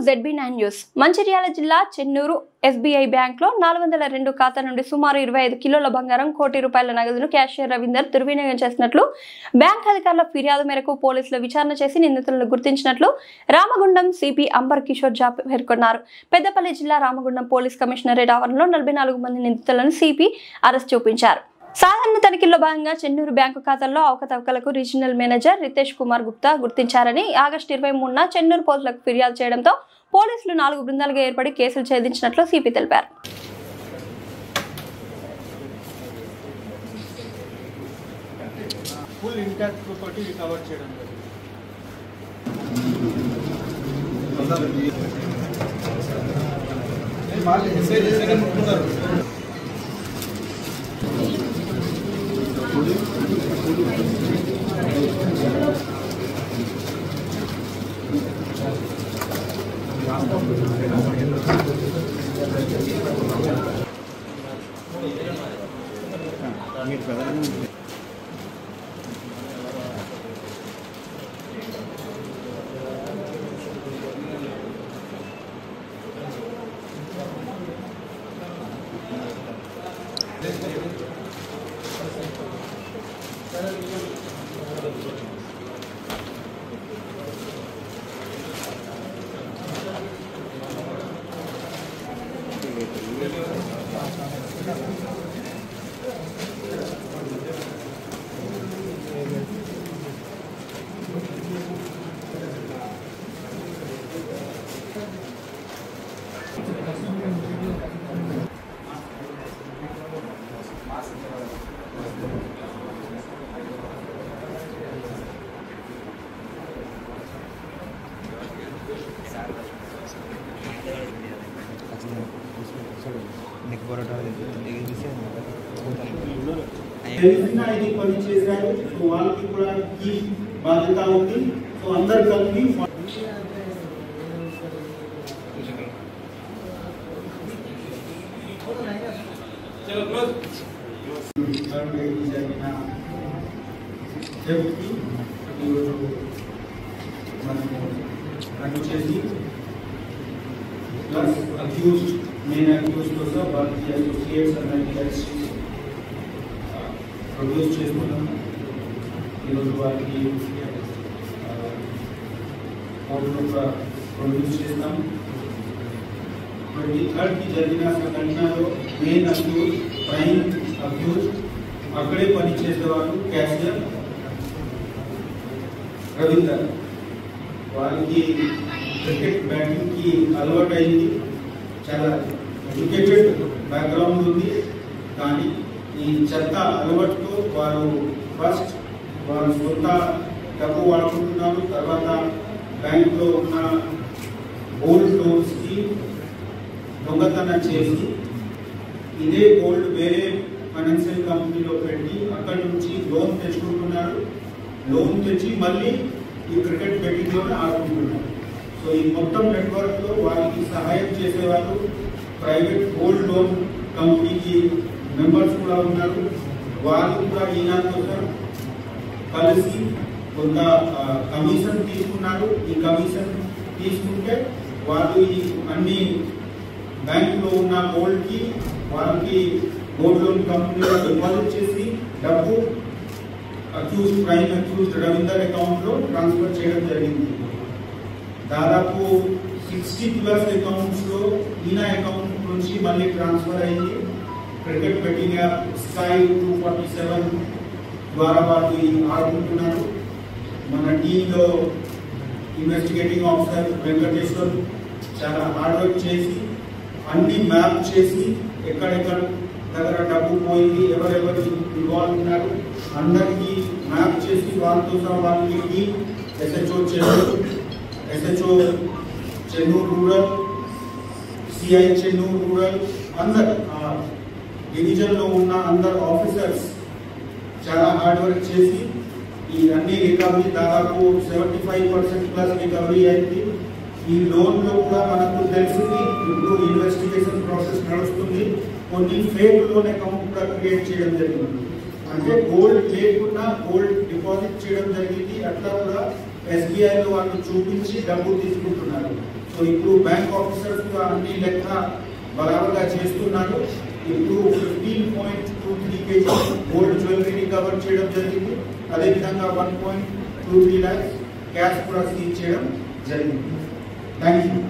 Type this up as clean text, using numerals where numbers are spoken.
ZB9 news Mancherial జిల్లా Chennur SBI బ్యాంక్లో 402 ఖాతా నుండి సుమారు 25 కిలోల బంగారం కోటి రూపాయల నగదును క్యాషియర్ రవీందర్ దుర్వినియోగం చేసినట్లు బ్యాంక్ అధికారుల ఫిర్యాదు మేరకు పోలీసులు విచారణ చేసి నిందితులను గుర్తించినట్లు రామగుండం సిపి అంబర్ కిషోర్ జా పేర్కొన్నారు. పెద్దపల్లి జిల్లా రామగుండం పోలీస్ కమిషనరేట్ ఆవరణలో 44 మంది నిందితులను సిపి అరెస్ట్ చూపించారు. సాధారణ తనిఖీల్లో భాగంగా చెన్నూరు బ్యాంకు ఖాతాల్లో అవకతవకలకు రీజనల్ మేనేజర్ రితేష్ కుమార్ గుప్తా గుర్తించారని ఆగస్టు 23న చెన్నూరు పోలీసులకు ఫిర్యాదు చేయడంతో పోలీసులు 4 బృందాలుగా ఏర్పడి కేసులు ఛేదించినట్లు సిపి తెలిపారు. ఇది పని చేశారు. సో వాళ్ళకి కూడా ఈ బాధ్యత ఉంది. సో అందరు కలిపి రన్ చేసి ప్లస్ అక్యూజ్డ్ మెయిన్ అక్యూజ్డ్ కోసం వాళ్ళకి అసోసియేట్స్ అన్నది ప్రొడ్యూస్ చేస్తున్నాము. ఈరోజు వారికి కోర్టులో ప్రొడ్యూస్ చేస్తాము. 23rd జరిగిన సంఘటనలో మెయిన్ అక్యూజ్ ప్రైమ్ అక్యూజ్ అక్కడే పనిచేసేవారు క్యాషియర్ రవీందర్. వారికి క్రికెట్ బ్యాటింగ్ కి అలవాటు అయింది. చాలా ఎడ్యుకేటెడ్ బ్యాక్గ్రౌండ్ ఉంది. కానీ ఈ చెత్త అలవాటుతో వారు ఫస్ట్ వారు సొంత డబ్బు వాడుకుంటున్నారు. తర్వాత బ్యాంకులో ఉన్న గోల్డ్ లోన్స్ కి దొంగతనం చేసి ఇదే గోల్డ్ వేరే ఫైనాన్షియల్ కంపెనీలో పెట్టి అక్కడి నుంచి లోన్ తెచ్చుకుంటున్నారు. లోన్ తెచ్చి మళ్ళీ ఈ క్రికెట్ బెట్టింగ్లోనే ఆడుకుంటున్నారు. సో ఈ మొత్తం నెట్వర్క్ లో వారికి సహాయం చేసేవారు ప్రైవేట్ గోల్డ్ లోన్ కంపెనీకి మెంబర్స్ కూడా ఉన్నారు. వారు కూడా ఈయన కోసం కలిసి కొంత కమిషన్ తీసుకున్నారు. ఈ కమిషన్ తీసుకుంటే వాళ్ళు ఈ అన్ని బ్యాంకులో ఉన్న గోల్డ్ కి వాళ్ళకి గోల్డ్ లోన్ కంపెనీలో డిపాజిట్ చేసి డబ్బు ప్రైమ్ అక్యూజ్డ్ రవీందర్ అకౌంట్ లో ట్రాన్స్ఫర్ చేయడం జరిగింది. దాదాపు 60+ అకౌంట్స్ లో ఈయన అకౌంట్ నుంచి మళ్ళీ ట్రాన్స్ఫర్ అయ్యింది. క్రికెట్ బెట్టింగ్ యాప్ స్కై 247 ద్వారా వాళ్ళు ఆడుకుంటున్నారు. మన టీంలో ఇన్వెస్టిగేటింగ్ ఆఫీసర్ వెంకటేశ్వర్ చాలా హార్డ్ వర్క్ చేసి అన్ని మ్యాప్ చేసి ఎక్కడెక్కడ దగ్గర డబ్బు పోయింది, ఎవరెవరు ఇన్వాల్వ్ ఉన్నారు అందరికీ మ్యాప్ చేసి వాళ్ళతో సహా వాళ్ళకి SHO Chennur rural, CI Chennur rural అందరు డివిజన్ లో ఉన్న అందరు ఆఫీసర్స్ చాలా హార్డ్ వర్క్ చేసి ఈ అన్ని రికవరీ దాదాపు 75% రికవరీ అయింది. ఈ లోన్ లో కూడా మనకు తెలిసింది ఇప్పుడు ఇన్వెస్టిగేషన్ ప్రాసెస్ నడుస్తుంది. కొన్ని ఫేక్ లోన్ అకౌంట్ కూడా క్రియేట్ చేయడం జరిగింది. అంటే గోల్డ్ లేకుండా గోల్డ్ డిపాజిట్ చేయడం జరిగింది. అట్లా కూడా SBI లో వాళ్ళు చూపించి డబ్బు తీసుకుంటున్నారు. సో సో ఇప్పుడు బ్యాంక్ ఆఫీసర్స్ అన్ని లెక్క బరాబర్గా చేస్తున్నారు. ఇప్పుడు 15.23 kg గోల్డ్ జ్యువెలరీ రికవర్ చేయడం జరిగింది. అదేవిధంగా 1.23 lakhs క్యాష్ కూడా సీజ్ చేయడం జరిగింది. Thank you.